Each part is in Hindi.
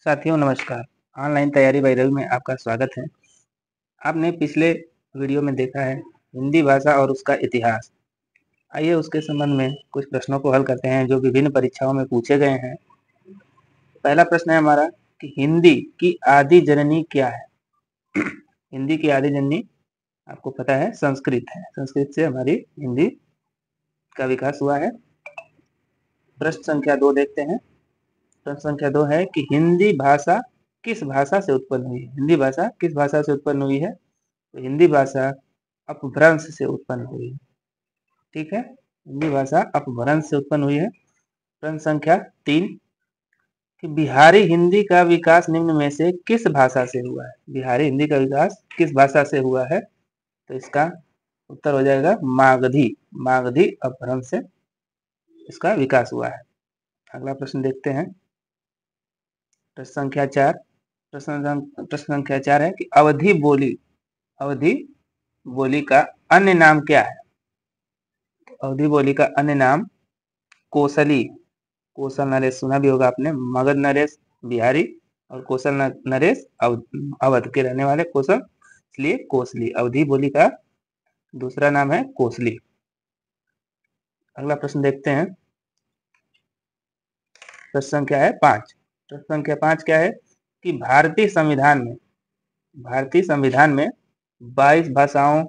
साथियों नमस्कार। ऑनलाइन तैयारी बाय रवि में आपका स्वागत है। आपने पिछले वीडियो में देखा है हिंदी भाषा और उसका इतिहास। आइए उसके संबंध में कुछ प्रश्नों को हल करते हैं जो विभिन्न परीक्षाओं में पूछे गए हैं। पहला प्रश्न है हमारा कि हिंदी की आदि जननी क्या है। हिंदी की आदि जननी आपको पता है संस्कृत है। संस्कृत से हमारी हिंदी का विकास हुआ है। प्रश्न संख्या 2 देखते हैं। प्रश्न संख्या 2 है कि हिंदी भाषा किस भाषा से उत्पन्न हुई है। हिंदी भाषा किस भाषा से उत्पन्न हुई है। तो हिंदी भाषा अपभ्रंश से उत्पन्न हुई है। ठीक है, हिंदी भाषा अपभ्रंश से उत्पन्न हुई है। प्रश्न संख्या 3 कि बिहारी हिंदी का विकास निम्न में से किस भाषा से हुआ है। बिहारी हिंदी का विकास किस भाषा से हुआ है। तो इसका उत्तर हो जाएगा मागधी। मागधी अपभ्रंश से इसका विकास हुआ है। अगला प्रश्न देखते हैं। प्रश्न संख्या 4 प्रश्न संख्या 4 है कि अवधी बोली का अन्य नाम क्या है। अवधी बोली का अन्य नाम कोसली। कोसल नरेश सुना भी होगा आपने। मगध नरेश बिहारी और कोसल नरेश अवध के रहने वाले कोसल, इसलिए कोसली। अवधी बोली का दूसरा नाम है कोसली। अगला प्रश्न देखते हैं। प्रश्न संख्या है 5। प्रश्न संख्या 5 क्या है कि भारतीय संविधान में 22 भाषाओं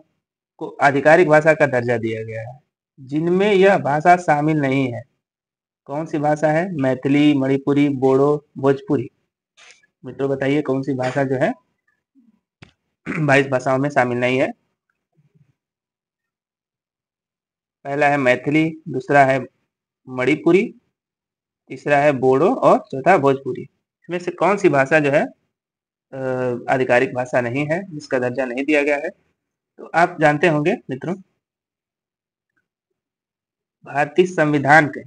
को आधिकारिक भाषा का दर्जा दिया गया है, जिनमें यह भाषा शामिल नहीं है। कौन सी भाषा है। मैथिली, मणिपुरी, बोडो, भोजपुरी। मित्रों बताइए कौन सी भाषा जो है 22 भाषाओं में शामिल नहीं है। पहला है मैथिली, दूसरा है मणिपुरी, तीसरा है बोडो और चौथा भोजपुरी। इसमें से कौन सी भाषा जो है आधिकारिक भाषा नहीं है, जिसका दर्जा नहीं दिया गया है। तो आप जानते होंगे मित्रों, भारतीय संविधान के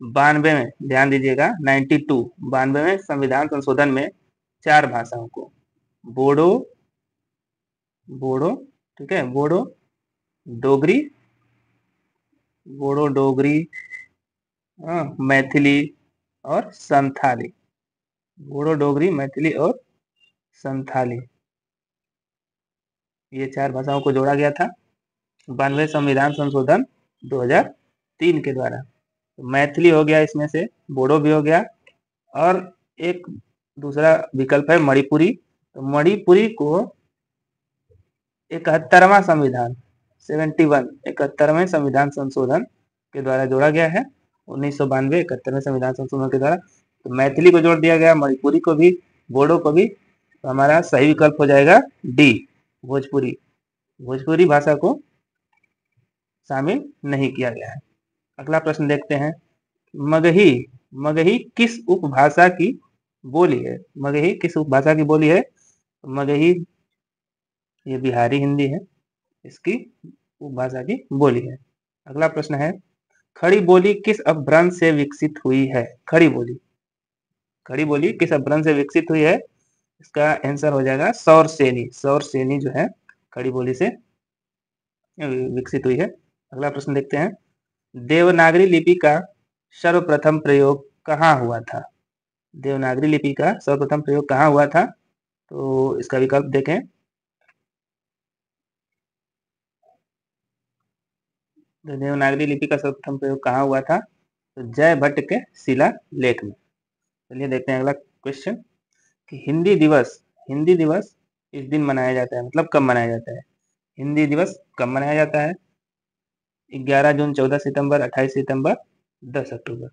92 में, ध्यान दीजिएगा 92 में संविधान संशोधन में 4 भाषाओं को बोडो ठीक है, बोडो डोगरी, मैथिली और संथाली। बोडो, डोगरी, मैथिली और संथाली, ये 4 भाषाओं को जोड़ा गया था 92 संविधान संशोधन 2003 के द्वारा। तो मैथिली हो गया इसमें से, बोडो भी हो गया, और एक दूसरा विकल्प है मणिपुरी। तो मणिपुरी को 71वां संविधान 71वें संविधान संशोधन के द्वारा जोड़ा गया है। 1992 71वें संविधान संशोधन के द्वारा। तो मैथिली को जोड़ दिया गया, मणिपुरी को भी, बोडो को भी। तो हमारा सही विकल्प हो जाएगा डी, भोजपुरी। भोजपुरी भाषा को शामिल नहीं किया गया है। अगला प्रश्न देखते हैं। मगही किस उपभाषा की बोली है। मगही किस उपभाषा की बोली है। मगही ये बिहारी हिंदी है, इसकी उपभाषा की बोली है। अगला प्रश्न है खड़ी बोली किस अपभ्रंश से विकसित हुई है। खड़ी बोली किस अपभ्रंश से विकसित हुई है। इसका आंसर हो जाएगा सौरसेनी। सौरसेनी जो है खड़ी बोली से विकसित हुई है। अगला प्रश्न देखते हैं। देवनागरी लिपि का सर्वप्रथम प्रयोग कहाँ हुआ था। देवनागरी लिपि का सर्वप्रथम प्रयोग कहाँ हुआ था। तो इसका विकल्प देखें। देवनागरी लिपि का सर्वप्रथम प्रयोग कहाँ हुआ था। तो जय भट्ट के शिलालेख में। चलिए देखते हैं अगला क्वेश्चन कि हिंदी दिवस इस दिन मनाया जाता है, मतलब कब मनाया जाता है। हिंदी दिवस कब मनाया जाता है। 11 जून, 14 सितंबर, 28 सितंबर, 10 अक्टूबर।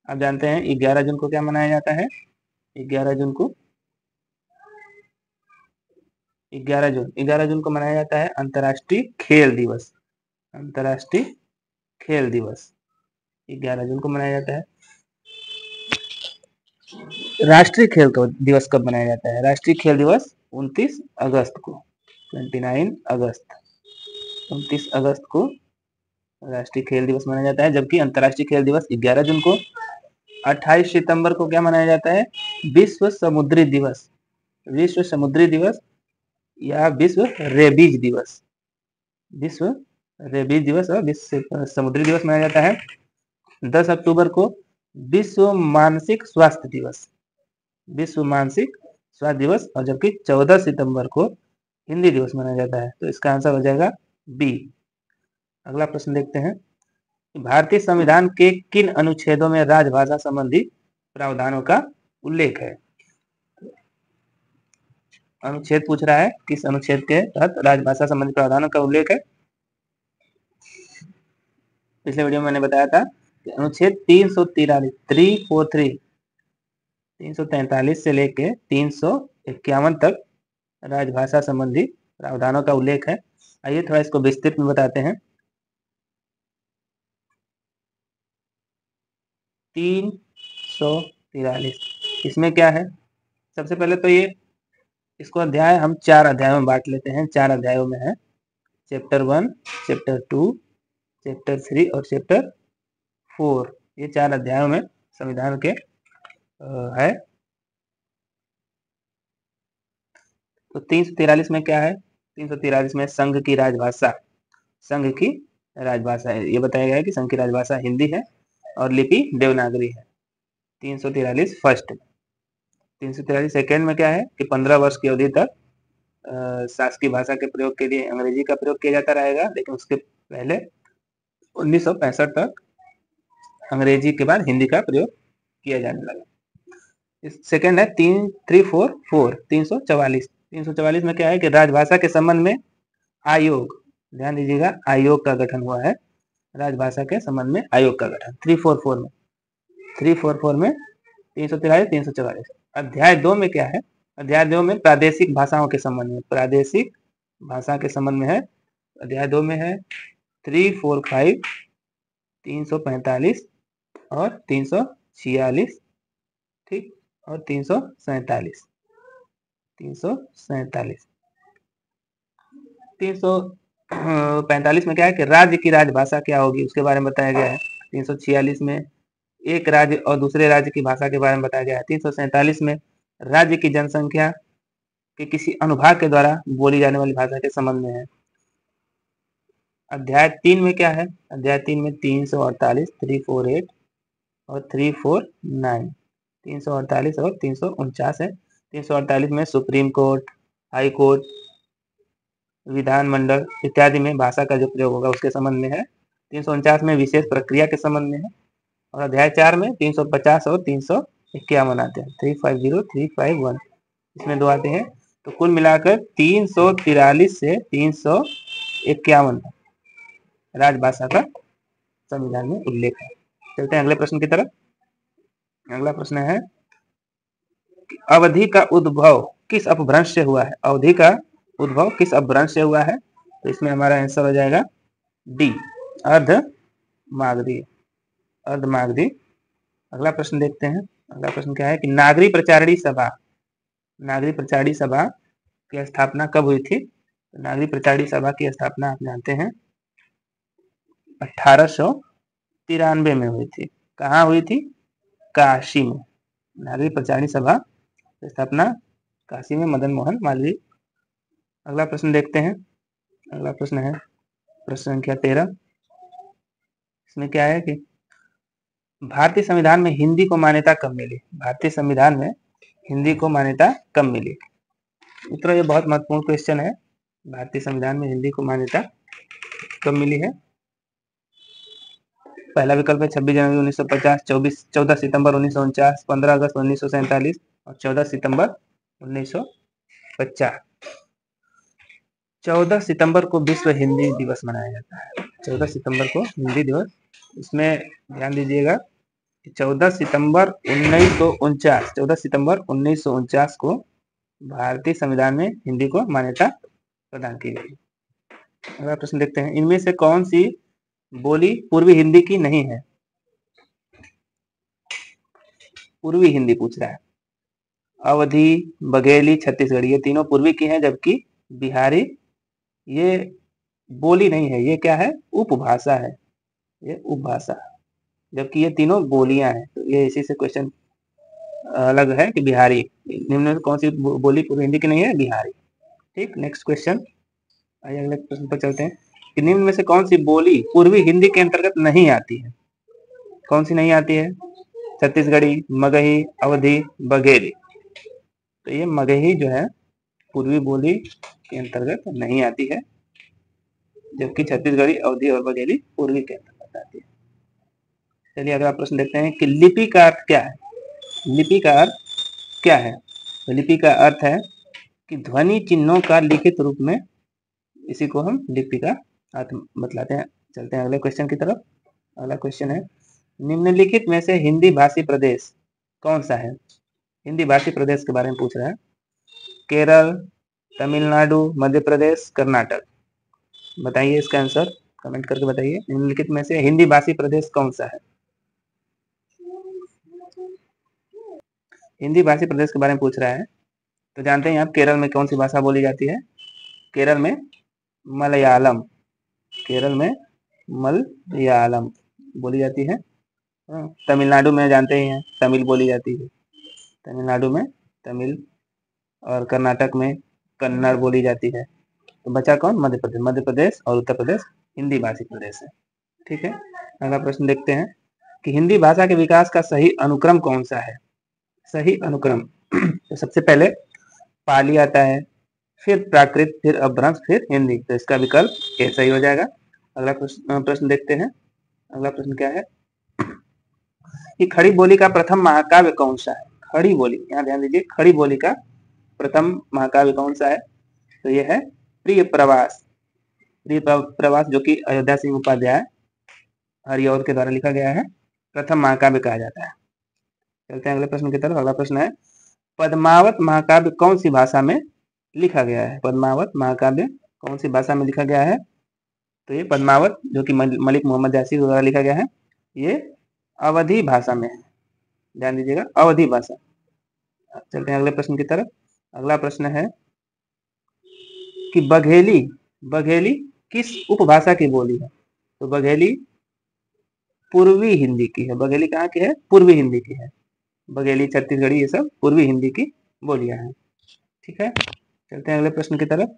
आप जानते हैं 11 जून को क्या मनाया जाता है। 11 जून को 11 जून को मनाया जाता है अंतर्राष्ट्रीय खेल दिवस। अंतर्राष्ट्रीय खेल दिवस 11 जून को मनाया जाता है। राष्ट्रीय खेल दिवस कब मनाया जाता है। राष्ट्रीय खेल दिवस 29 अगस्त को, 29 अगस्त को राष्ट्रीय खेल दिवस मनाया जाता है। जबकि अंतर्राष्ट्रीय खेल दिवस 11 जून को। 28 सितंबर को क्या मनाया जाता है। विश्व समुद्री दिवस। विश्व समुद्री दिवस या विश्व रेबीज दिवस। विश्व रेबीज दिवस और विश्व समुद्री दिवस मनाया जाता है। 10 अक्टूबर को विश्व मानसिक स्वास्थ्य दिवस। विश्व मानसिक स्वास्थ्य दिवस, और जबकि 14 सितंबर को हिंदी दिवस मनाया जाता है। तो इसका आंसर हो जाएगा बी। अगला प्रश्न देखते हैं, भारतीय संविधान के किन अनुच्छेदों में राजभाषा संबंधी प्रावधानों का उल्लेख है? अनुच्छेद पूछ रहा है, किस अनुच्छेद के तहत राजभाषा संबंधी प्रावधानों का उल्लेख है? पिछले वीडियो में मैंने बताया था कि अनुच्छेद 343 से लेके 351 तक राजभाषा संबंधी प्रावधानों का उल्लेख है। आइए थोड़ा इसको विस्तृत में बताते हैं। 343 इसमें क्या है? सबसे पहले तो ये इसको अध्याय हम 4 अध्यायों में बांट लेते हैं। 4 अध्यायों में है, चैप्टर 1, चैप्टर 2, चैप्टर 3 और चैप्टर 4। ये 4 अध्यायों में संविधान के है। तो 343 में क्या है? 343 में संघ की राजभाषा है। ये बताया गया है कि संघ की राजभाषा हिंदी है और लिपि देवनागरी है। 343 फर्स्ट। 343 सेकेंड में क्या है कि 15 वर्ष की अवधि तक शासकीय भाषा के प्रयोग के लिए अंग्रेजी का प्रयोग किया जाता रहेगा, लेकिन उसके पहले 1965 तक अंग्रेजी के बाद हिंदी का प्रयोग किया जाने लगा। सेकेंड है 344 में क्या है कि राजभाषा के संबंध में आयोग, ध्यान दीजिएगा, आयोग का गठन हुआ है। राजभाषा के संबंध में आयोग का गठन 344 में 343 344। अध्याय 2 में क्या है? अध्याय 2 में प्रादेशिक भाषाओं के संबंध में, प्रादेशिक भाषा के संबंध में है। अध्याय 2 में है 345, 345 और 346, ठीक, और 347। 345 में क्या है कि राज्य की राजभाषा क्या होगी उसके बारे में बताया गया है। 346 में एक राज्य और दूसरे राज्य की भाषा के बारे में बताया गया है। 347 में राज्य की जनसंख्या के किसी अनुभाग के द्वारा बोली जाने वाली भाषा के संबंध में है। अध्याय 3 में क्या है? अध्याय 3 में 348, 348 और 349, 348 और 349 है। 348 में सुप्रीम कोर्ट, हाई कोर्ट, विधानमंडल इत्यादि में भाषा का जो प्रयोग होगा उसके संबंध में है। 349 में विशेष प्रक्रिया के संबंध में है। और अध्याय 4 में 350 और 351 आते हैं। 350, 351 इसमें 2 आते हैं। तो कुल मिलाकर 343 से 351 राजभाषा का संविधान में उल्लेख है। चलते हैं अगले प्रश्न की तरफ। अगला प्रश्न है कि अवधि का उद्भव किस अपभ्रंश से हुआ है? अवधि का उद्भव किस अपभ्रंश से हुआ है? तो इसमें हमारा आंसर हो जाएगा डी, अर्धमागधी। अगला प्रश्न देखते हैं। अगला प्रश्न क्या है कि नागरी प्रचारणी सभा की स्थापना कब हुई थी? नागरी प्रचारणी सभा की स्थापना आप जानते हैं 1893 में हुई थी। कहाँ हुई थी? काशी में। नागरी प्रचारणी सभा की स्थापना काशी में, मदन मोहन मालवीय। अगला प्रश्न देखते हैं। अगला प्रश्न है प्रश्न संख्या 13। इसमें क्या है कि भारतीय संविधान में हिंदी को मान्यता कब मिली? भारतीय संविधान में हिंदी को मान्यता कब मिली? मित्रों, ये बहुत महत्वपूर्ण क्वेश्चन है। भारतीय संविधान में हिंदी को मान्यता कब मिली है? पहला विकल्प है 26 जनवरी 1950, 14 सितंबर 1949, 15 अगस्त 1947 और 14 सितंबर 1950। 14 सितंबर को विश्व हिंदी दिवस मनाया जाता है। 14 सितंबर को हिंदी दिवस। इसमें ध्यान दीजिएगा कि 14 सितंबर 1949 को भारतीय संविधान में हिंदी को मान्यता प्रदान की गई। अगला प्रश्न देखते हैं। इनमें से कौन सी बोली पूर्वी हिंदी की नहीं है? पूर्वी हिंदी पूछ रहा है। अवधी, बघेली, छत्तीसगढ़ी ये तीनों पूर्वी की हैं, जबकि बिहारी ये बोली नहीं है, ये क्या है? उपभाषा है। ये उपभाषा, जबकि ये तीनों बोलियां हैं। तो ये इसी से क्वेश्चन अलग है कि बिहारी, निम्न में कौन सी बोली पूर्वी हिंदी की नहीं है? बिहारी। ठीक, नेक्स्ट क्वेश्चन। आइए अगले प्रश्न पर चलते हैं कि निम्न में से कौन सी बोली पूर्वी हिंदी के अंतर्गत नहीं आती है? कौन सी नहीं आती है? छत्तीसगढ़ी, मगही, अवधी, बघेली। तो ये मगही जो है पूर्वी बोली के अंतर्गत नहीं आती है, जबकि छत्तीसगढ़ी, अवधी और बघेली पूर्वी के अंतर्गत आती है। चलिए अगला प्रश्न देखते हैं कि लिपि का अर्थ क्या है। लिपि का अर्थ क्या है? तो लिपि का अर्थ है कि ध्वनि चिन्हों का लिखित रूप में, इसी को हम लिपि का अर्थ बतलाते हैं। चलते हैं अगले क्वेश्चन की तरफ। अगला क्वेश्चन है, निम्नलिखित में से हिंदी भाषी प्रदेश कौन सा है? हिंदी भाषी प्रदेश के बारे में पूछ रहा है। केरल, तमिलनाडु, मध्य प्रदेश, कर्नाटक। बताइए इसका आंसर, कमेंट करके बताइए। निम्नलिखित में से हिंदी भाषी प्रदेश कौन सा है? हिंदी भाषी प्रदेश के बारे में पूछ रहा है। तो जानते हैं आप केरल में कौन सी भाषा बोली जाती है? केरल में मलयालम। केरल में मलयालम बोली जाती है। तमिलनाडु में जानते ही हैं तमिल बोली जाती है। तमिलनाडु में तमिल, और कर्नाटक में कन्नड़ बोली जाती है। तो बचा कौन? मध्य प्रदेश। मध्य प्रदेश और उत्तर प्रदेश हिंदी भाषी प्रदेश है। ठीक है, अगला प्रश्न देखते हैं कि हिंदी भाषा के विकास का सही अनुक्रम कौन सा है? सही अनुक्रम तो सबसे पहले पाली आता है, फिर प्राकृत, फिर अपभ्रंश, फिर हिंदी। तो इसका विकल्प ए सही हो जाएगा। अगला प्रश्न देखते हैं। अगला प्रश्न क्या है कि खड़ी बोली का प्रथम महाकाव्य कौन सा है? खड़ी बोली, यहाँ ध्यान दीजिए, खड़ी बोली का प्रथम महाकाव्य कौन सा है? तो यह है प्रिय प्रवास। प्रिय प्रवास जो कि अयोध्या सिंह उपाध्याय हरिऔध के द्वारा लिखा गया है, प्रथम महाकाव्य कहा जाता है। चलते हैं अगले प्रश्न की तरफ। अगला प्रश्न है, पद्मावत महाकाव्य कौन सी भाषा में लिखा गया है? पद्मावत महाकाव्य कौन सी भाषा में लिखा गया है? तो ये पद्मावत जो कि मलिक मोहम्मद यासीर द्वारा लिखा गया है, ये अवधी भाषा में है। ध्यान दीजिएगा, अवधी भाषा। चलते हैं अगले प्रश्न की तरफ। अगला प्रश्न है कि बघेली किस उपभाषा की बोली है? तो बघेली पूर्वी हिंदी की है। बघेली कहाँ की है? पूर्वी हिंदी की है। बघेली, छत्तीसगढ़ी, ये सब पूर्वी हिंदी की बोलियां हैं। ठीक है, चलते हैं अगले प्रश्न की तरफ।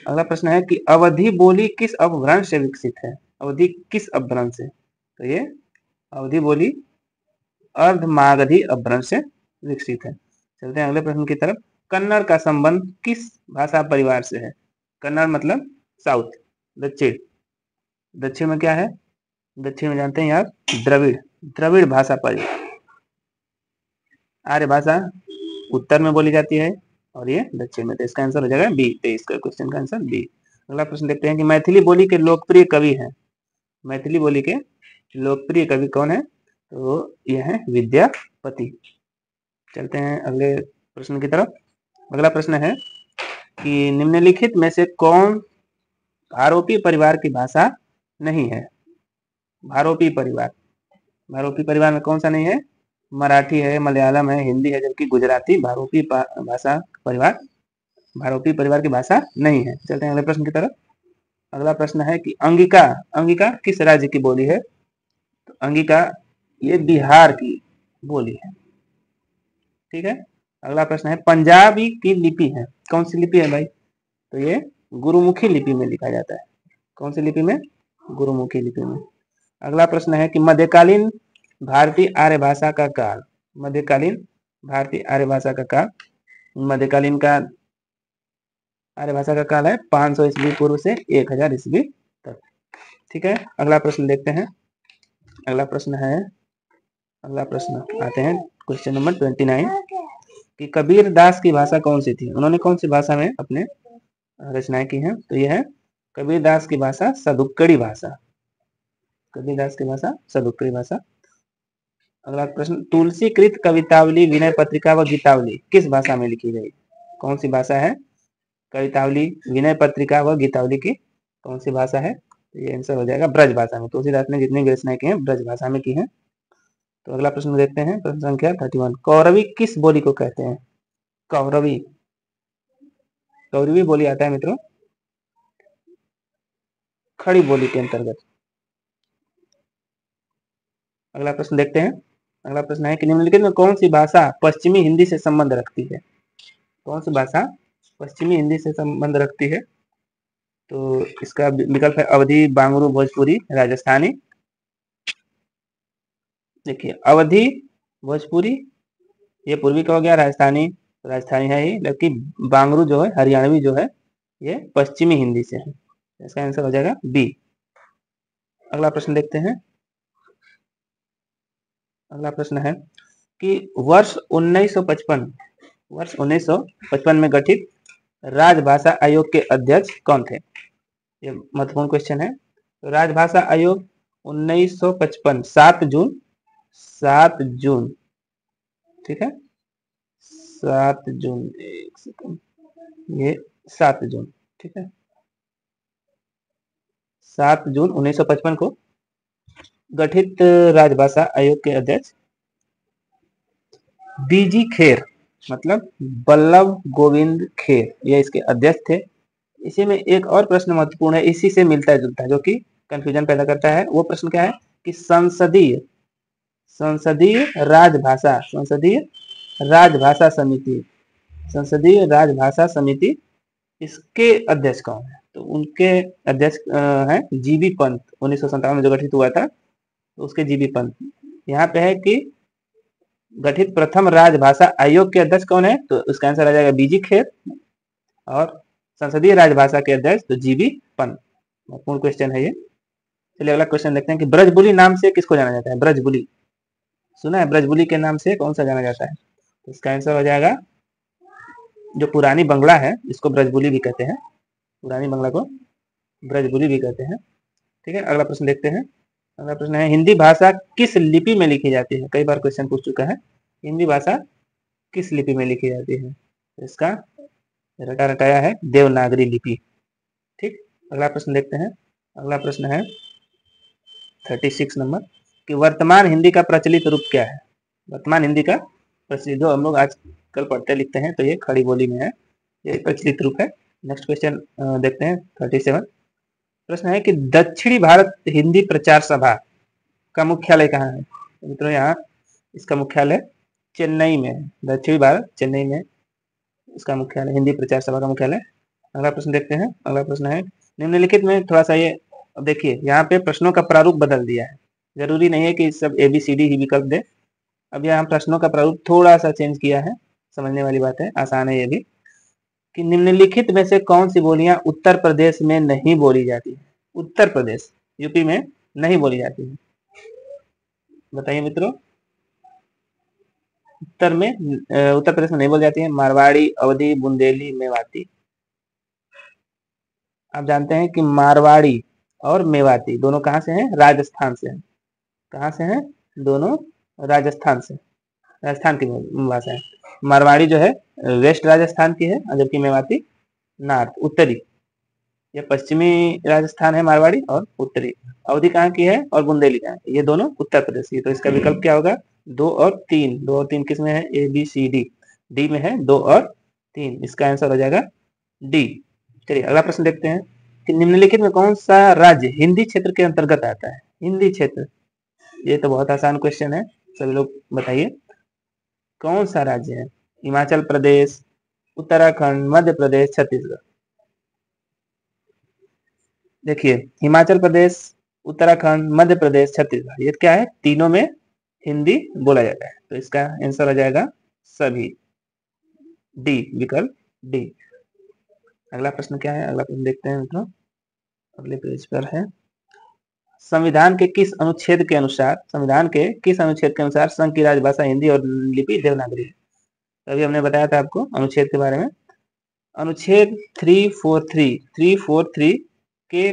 अगला प्रश्न है कि अवधी बोली किस अपभ्रंश से विकसित है? अवधी किस अपभ्रंश से? तो ये अवधी बोली अर्धमागधी अपभ्रंश से विकसित है। चलते हैं अगले प्रश्न की तरफ। कन्नड़ का संबंध किस भाषा परिवार से है? कन्नड़ मतलब साउथ, दक्षिण। दक्षिण में क्या है? दक्षिण में जानते हैं आप द्रविड़ भाषा परिवार। आर्य भाषा उत्तर में बोली जाती है और ये दक्षिण में। तो इसका आंसर हो जाएगा बी। 23 का क्वेश्चन का आंसर बी। अगला प्रश्न देखते हैं कि मैथिली बोली के लोकप्रिय कवि हैं। मैथिली बोली के लोकप्रिय कवि कौन है? तो यह है विद्यापति। चलते हैं अगले प्रश्न की तरफ। अगला प्रश्न है कि निम्नलिखित में से कौन भारोपी परिवार की भाषा नहीं है? भारोपी परिवार में कौन सा नहीं है? मराठी है, मलयालम है, हिंदी है, जबकि गुजराती भारोपी परिवार की भाषा नहीं है। चलते हैं अगले प्रश्न की तरफ। अगला प्रश्न है कि अंगिका किस राज्य की बोली है? तो अंगिका ये बिहार की बोली है। ठीक है, अगला प्रश्न है पंजाबी की लिपि है, कौन सी लिपि है भाई? तो ये गुरुमुखी लिपि में लिखा जाता है। कौन सी लिपि में? गुरुमुखी लिपि में। अगला प्रश्न है कि मध्यकालीन भारतीय आर्य भाषा का काल। मध्यकालीन भारतीय आर्य भाषा का काल, मध्यकालीन का आर्य भाषा का काल है 500 ईस्वी पूर्व से 1000 ईस्वी तक। ठीक है, अगला प्रश्न देखते हैं। अगला प्रश्न आते हैं क्वेश्चन नंबर 29 कि कबीर दास की भाषा कौन सी थी? उन्होंने कौन सी भाषा में अपने रचनाएं की हैं? तो यह है कबीर दास की भाषा सदुक्कड़ी भाषा। कबीर दास की भाषा सदुक्कड़ी भाषा। अगला प्रश्न, तुलसीकृत कवितावली, विनय पत्रिका व गीतावली किस भाषा में लिखी गई? कौन सी भाषा है? कवितावली, विनय पत्रिका व गीतावली की कौन सी भाषा है? तो ये आंसर हो जाएगा ब्रज भाषा में। तुलसीदास ने जितनी भी रचनाएं की हैं ब्रज भाषा में की हैं। तो अगला प्रश्न देखते हैं, प्रश्न संख्या 31। कौरवी किस बोली को कहते हैं? कौरवी बोली आता है मित्रों खड़ी बोली के अंतर्गत। अगला प्रश्न देखते हैं। अगला प्रश्न है कि निम्नलिखित में कौन सी भाषा पश्चिमी हिंदी से संबंध रखती है? कौन सी भाषा पश्चिमी हिंदी से संबंध रखती है? तो इसका विकल्प है अवधी, बांगरू, भोजपुरी, राजस्थानी। देखिए, अवधी, भोजपुरी ये पूर्वी का हो गया, राजस्थानी राजस्थानी है ही, जबकि बांगरू जो है हरियाणवी जो है ये पश्चिमी हिंदी से है। इसका आंसर हो जाएगा बी। अगला प्रश्न देखते हैं। अगला प्रश्न है कि वर्ष 1955 में गठित राजभाषा आयोग के अध्यक्ष कौन थे? ये महत्वपूर्ण क्वेश्चन है। तो राजभाषा आयोग 1955 7 जून, ठीक है, 7 जून, एक सेकंड, ये 7 जून, ठीक है, 7 जून 1955 को गठित राजभाषा आयोग के अध्यक्ष बीजी खेर, मतलब बल्लभ गोविंद खेर, ये इसके अध्यक्ष थे। इसी में एक और प्रश्न महत्वपूर्ण है, इसी से मिलता जुलता है, जो कि कंफ्यूजन पैदा करता है। वो प्रश्न क्या है कि संसदीय राजभाषा समिति इसके अध्यक्ष कौन है? तो उनके अध्यक्ष हैं जीबी पंत। 1957 में जो गठित हुआ था, तो उसके जीबी पंत। यहाँ पे है कि गठित प्रथम राजभाषा आयोग के अध्यक्ष कौन है? तो उसका आंसर आ जाएगा बीजी खेर, और संसदीय राजभाषा के अध्यक्ष तो जीबी पंत। महत्वपूर्ण क्वेश्चन है ये। चलिए अगला क्वेश्चन देखते हैं कि ब्रजबुली नाम से किसको जाना जाता है? ब्रजबुली सुना है? ब्रजबुली के नाम से कौन सा जाना जाता है? तो इसका आंसर हो जाएगा जो पुरानी बंगला है, इसको ब्रजबुली भी कहते हैं, पुरानी बंगला को ब्रजबुली भी कहते हैं। ठीक है, अगला प्रश्न देखते हैं। अगला प्रश्न है हिंदी भाषा किस लिपि में लिखी जाती है? कई बार क्वेश्चन पूछ चुका है, हिंदी भाषा किस लिपि में लिखी जाती है? इसका रटा रटाया है देवनागरी लिपि। ठीक, अगला प्रश्न देखते हैं। अगला प्रश्न है 36 नंबर कि वर्तमान हिंदी का प्रचलित रूप क्या है? वर्तमान हिंदी का प्रचलित, जो हम लोग आजकल पढ़ते लिखते हैं, तो ये खड़ी बोली में है, ये प्रचलित रूप है। नेक्स्ट क्वेश्चन देखते हैं 37। प्रश्न है कि दक्षिणी भारत हिंदी प्रचार सभा का मुख्यालय कहाँ है? मित्रों यहाँ इसका मुख्यालय चेन्नई में है। दक्षिणी भारत चेन्नई में इसका मुख्यालय, हिंदी प्रचार सभा का मुख्यालय। अगला प्रश्न देखते हैं। अगला प्रश्न है निम्नलिखित में थोड़ा सा ये, अब देखिए यहाँ पे प्रश्नों का प्रारूप बदल दिया है। जरूरी नहीं है कि सब ABCD ही विकल्प दे। अब यहाँ प्रश्नों का प्रारूप थोड़ा सा चेंज किया है, समझने वाली बात है, आसान है ये भी। कि निम्नलिखित में से कौन सी बोलियां उत्तर प्रदेश में नहीं बोली जाती है? उत्तर प्रदेश, यूपी में नहीं बोली जाती है, बताइए मित्रों। उत्तर प्रदेश में नहीं बोली जाती है। मारवाड़ी, अवधी, बुंदेली, मेवाती। आप जानते हैं कि मारवाड़ी और मेवाती दोनों कहाँ से हैं? राजस्थान से हैं। कहाँ से हैं? दोनों राजस्थान से, राजस्थान की भाषा है। मारवाड़ी जो है वेस्ट राजस्थान की है, जबकि मेवाती नॉर्थ, उत्तरी, ये पश्चिमी राजस्थान है मारवाड़ी, और उत्तरी। अवधी कहाँ की है और बुंदेली कहाँ है? ये दोनों उत्तर प्रदेश की। तो इसका विकल्प क्या होगा? 2 और 3। 2 और 3 किस में है? ABCD, डी में है 2 और 3। इसका आंसर हो जाएगा डी। चलिए अगला प्रश्न देखते हैं कि निम्नलिखित में कौन सा राज्य हिंदी क्षेत्र के अंतर्गत आता है? हिंदी क्षेत्र, ये तो बहुत आसान क्वेश्चन है, सभी लोग बताइए कौन सा राज्य है? हिमाचल प्रदेश, उत्तराखंड, मध्य प्रदेश, छत्तीसगढ़। देखिए हिमाचल प्रदेश, उत्तराखंड, मध्य प्रदेश, छत्तीसगढ़, ये क्या है? तीनों में हिंदी बोला जाता है। तो इसका आंसर हो जाएगा सभी, डी, विकल्प डी। अगला प्रश्न क्या है? अगला प्रश्न देखते हैं मित्रों, अगले पेज पर है संविधान के किस अनुच्छेद के अनुसार संघ की राजभाषा हिंदी और लिपि देवनागरी है? अभी हमने बताया था आपको अनुच्छेद के बारे में। अनुच्छेद 343 के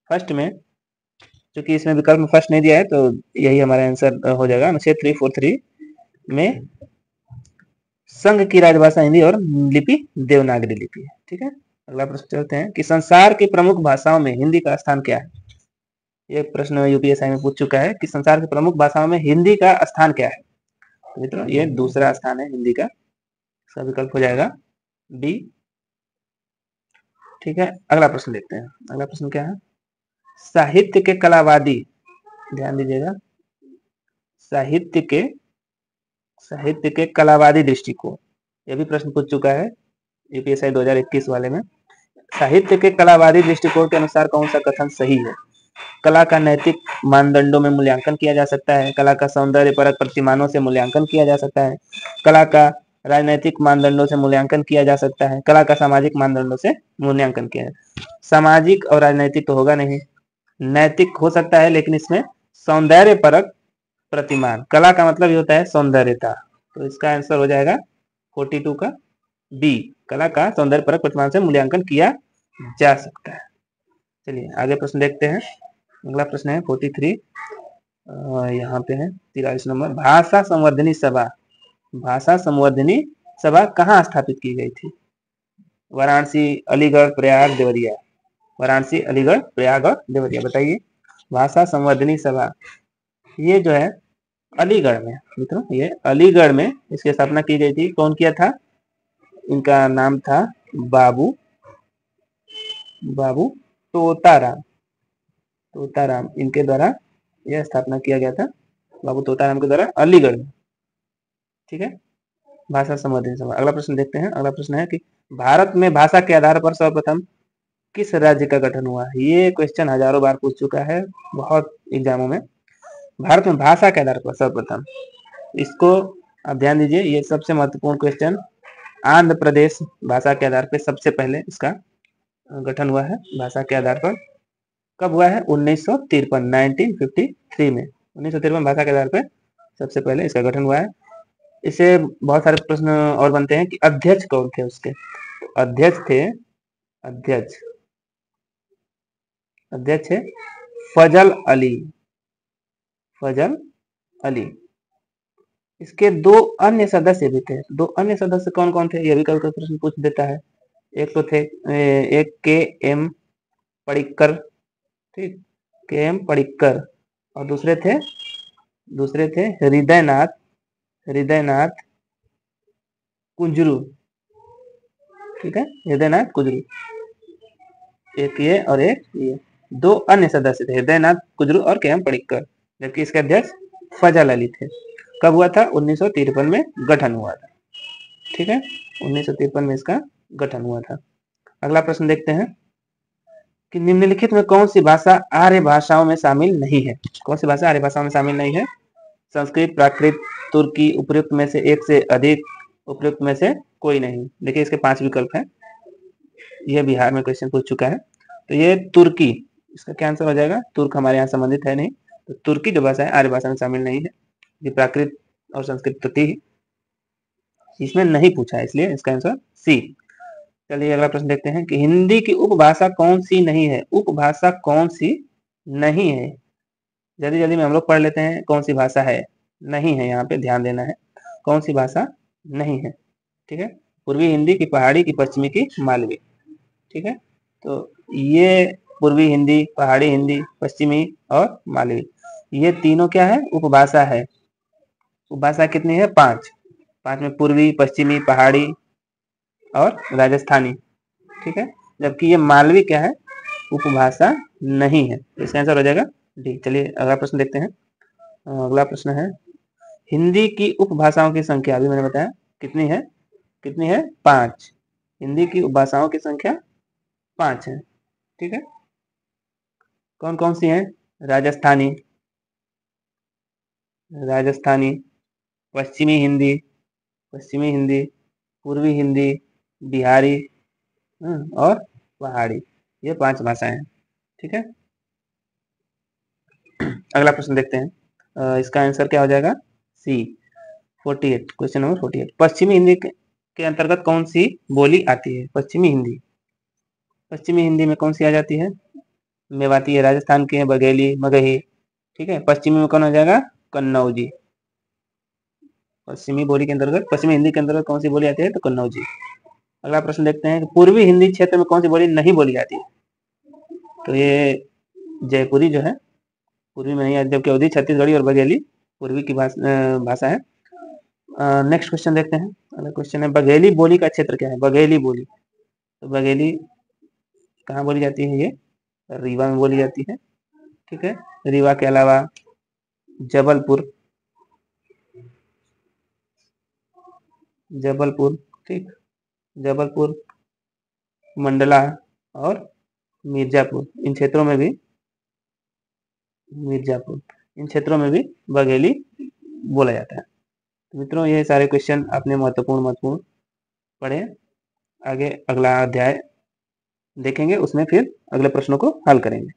फर्स्ट में, क्योंकि इसमें विकल्प में फर्स्ट नहीं दिया है, तो यही हमारा आंसर हो जाएगा। अनुच्छेद 343 में संघ की राजभाषा हिंदी और लिपि देवनागरी लिपि है। ठीक है, अगला प्रश्न चलते हैं कि संसार की प्रमुख भाषाओं में हिंदी का स्थान क्या है? ये प्रश्न UPSI में पूछ चुका है कि संसार की प्रमुख भाषाओं में हिंदी का स्थान क्या है? तो मित्रों ये दूसरा स्थान है हिंदी का, इसका विकल्प हो जाएगा बी। ठीक है, अगला प्रश्न देखते हैं। अगला प्रश्न क्या है? साहित्य के कलावादी, ध्यान दीजिएगा, साहित्य के कलावादी दृष्टिकोण, यह भी प्रश्न पूछ चुका है UPSI 2021 वाले में। साहित्य के कलावादी दृष्टिकोण के अनुसार कौन सा कथन सही है? कला का नैतिक मानदंडों में मूल्यांकन किया जा सकता है, कला का सौंदर्य परक प्रतिमानों से मूल्यांकन किया जा सकता है, कला का राजनैतिक मानदंडों से मूल्यांकन किया जा सकता है, कला का सामाजिक मानदंडों से मूल्यांकन किया है। सामाजिक और राजनैतिक तो होगा नहीं, नैतिक हो सकता है, लेकिन इसमें सौंदर्य परक प्रतिमान, कला का मतलब ये होता है सौंदर्यता, तो इसका आंसर हो जाएगा 42 का बी, कला का सौंदर्य परक प्रतिमान से मूल्यांकन किया जा सकता है। चलिए आगे प्रश्न देखते हैं। अगला प्रश्न है 43, यहाँ पे है 43 नंबर। भाषा संवर्धनी सभा, भाषा संवर्धनी सभा कहाँ स्थापित की गई थी? वाराणसी, अलीगढ़, प्रयाग, देवरिया। वाराणसी, अलीगढ़, प्रयाग और देवरिया। बताइए। भाषा संवर्धनी सभा ये जो है अलीगढ़ में, मित्रों ये अलीगढ़ में इसकी स्थापना की गई थी। कौन किया था? इनका नाम था बाबू तोताराम, तोताराम इनके द्वारा यह स्थापना किया गया था, बाबू तोताराम के द्वारा अलीगढ़ में। ठीक है, भाषा संवर्धन सभा। अगला प्रश्न देखते हैं। अगला प्रश्न है कि भारत में भाषा के आधार पर सर्वप्रथम किस राज्य का गठन हुआ? ये क्वेश्चन हजारों बार पूछ चुका है बहुत एग्जामों में। भारत में भाषा के आधार पर सर्वप्रथम, इसको आप ध्यान दीजिए, ये सबसे महत्वपूर्ण क्वेश्चन। आंध्र प्रदेश भाषा के आधार पर सबसे पहले इसका गठन हुआ है, भाषा के आधार पर। कब हुआ है? 1953 में, 1953 भाषा के आधार पर सबसे पहले इसका गठन हुआ है। इसे बहुत सारे प्रश्न और बनते हैं कि अध्यक्ष कौन थे उसके? अध्यक्ष थे, अध्यक्ष है फजल अली, फजल अली। इसके दो अन्य सदस्य भी थे। दो अन्य सदस्य कौन कौन थे? ये भी कभी कभी प्रश्न पूछ देता है। एक तो थे एक के एम पडिक्कर, ठीक, के एम पडिक्कर, और दूसरे थे हृदयनाथ कुंजरू। ठीक है, हृदयनाथ कुंजरू, एक ये और एक ये। दो अन्य सदस्य थे, हृदयनाथ कुंजरू और के एम पडिक्कर, जबकि इसके अध्यक्ष फजल अली थे। कब हुआ था? 1953 में गठन हुआ था। ठीक है, 1953 में इसका गठन हुआ था। अगला प्रश्न देखते हैं कि निम्नलिखित में कौन सी भाषा आर्य भाषाओं में शामिल नहीं है? कौन सी भाषा आर्य भाषाओं में शामिल नहीं है? संस्कृत, प्राकृत, तुर्की, उपयुक्त में से एक से अधिक, उपयुक्त में से कोई नहीं। देखिए इसके 5 विकल्प हैं। यह बिहार में क्वेश्चन पूछ चुका है, तो ये तुर्की, इसका क्या आंसर हो जाएगा? तुर्क हमारे यहाँ संबंधित है नहीं, तो तुर्की जो भाषा है आर्य भाषा में शामिल नहीं है। ये प्राकृत और संस्कृत तो थी, इसमें नहीं पूछा है, इसलिए इसका आंसर सी। चलिए अगला प्रश्न देखते हैं कि हिंदी की उपभाषा कौन सी नहीं है? उपभाषा कौन सी नहीं है? जल्दी जल्दी में हम लोग पढ़ लेते हैं कौन सी भाषा है। नहीं है, यहाँ पे ध्यान देना है, कौन सी भाषा नहीं है। ठीक है, पूर्वी हिंदी की, पहाड़ी की, पश्चिमी की, मालवी। ठीक है, तो ये पूर्वी हिंदी, पहाड़ी हिंदी, पश्चिमी और मालवी, ये तीनों क्या है? उपभाषा है। उपभाषा कितनी है? 5। 5 में पूर्वी, पश्चिमी, पहाड़ी और राजस्थानी। ठीक है, जबकि ये मालवी क्या है? उपभाषा नहीं है। इसका आंसर हो जाएगा डी। चलिए अगला प्रश्न देखते हैं। अगला प्रश्न है हिंदी की उपभाषाओं की संख्या, अभी मैंने बताया कितनी है? कितनी है? 5। हिंदी की उपभाषाओं की संख्या 5 है। ठीक है, कौन कौन सी है? राजस्थानी, राजस्थानी, पश्चिमी हिंदी, पश्चिमी हिंदी, पूर्वी हिंदी, बिहारी और पहाड़ी, ये 5 भाषाएं हैं। ठीक है, अगला प्रश्न देखते हैं। इसका आंसर क्या हो जाएगा? सी, 48, क्वेश्चन नंबर 48। पश्चिमी हिंदी के अंतर्गत कौन सी बोली आती है? पश्चिमी हिंदी, पश्चिमी हिंदी में कौन सी आ जाती है? मेवाती है, राजस्थान की है बघेली, मगही। ठीक है, पश्चिमी में कौन आ जाएगा? कन्नौजी। पश्चिमी बोली के अंतर्गत, पश्चिमी हिंदी के अंतर्गत कौन सी बोली आती है? तो कन्नौजी। अगला प्रश्न देखते हैं कि पूर्वी हिंदी क्षेत्र में कौन सी बोली नहीं बोली जाती है? तो ये जयपुरी जो है पूर्वी में नहीं आती, जबकि अवधी, छत्तीसगढ़ी और बघेली पूर्वी की भाषा है। नेक्स्ट क्वेश्चन देखते हैं। अगला क्वेश्चन है बघेली बोली का क्षेत्र क्या है? बघेली बोली, तो बघेली कहाँ बोली जाती है? ये रीवा में बोली जाती है। ठीक है, रीवा के अलावा जबलपुर, जबलपुर, ठीक, जबलपुर, मंडला और मिर्जापुर, इन क्षेत्रों में भी मिर्जापुर, इन क्षेत्रों में भी बघेली बोला जाता है। तो मित्रों, ये सारे क्वेश्चन आपने महत्वपूर्ण पढ़े। आगे अगला अध्याय देखेंगे, उसमें फिर अगले प्रश्नों को हल करेंगे।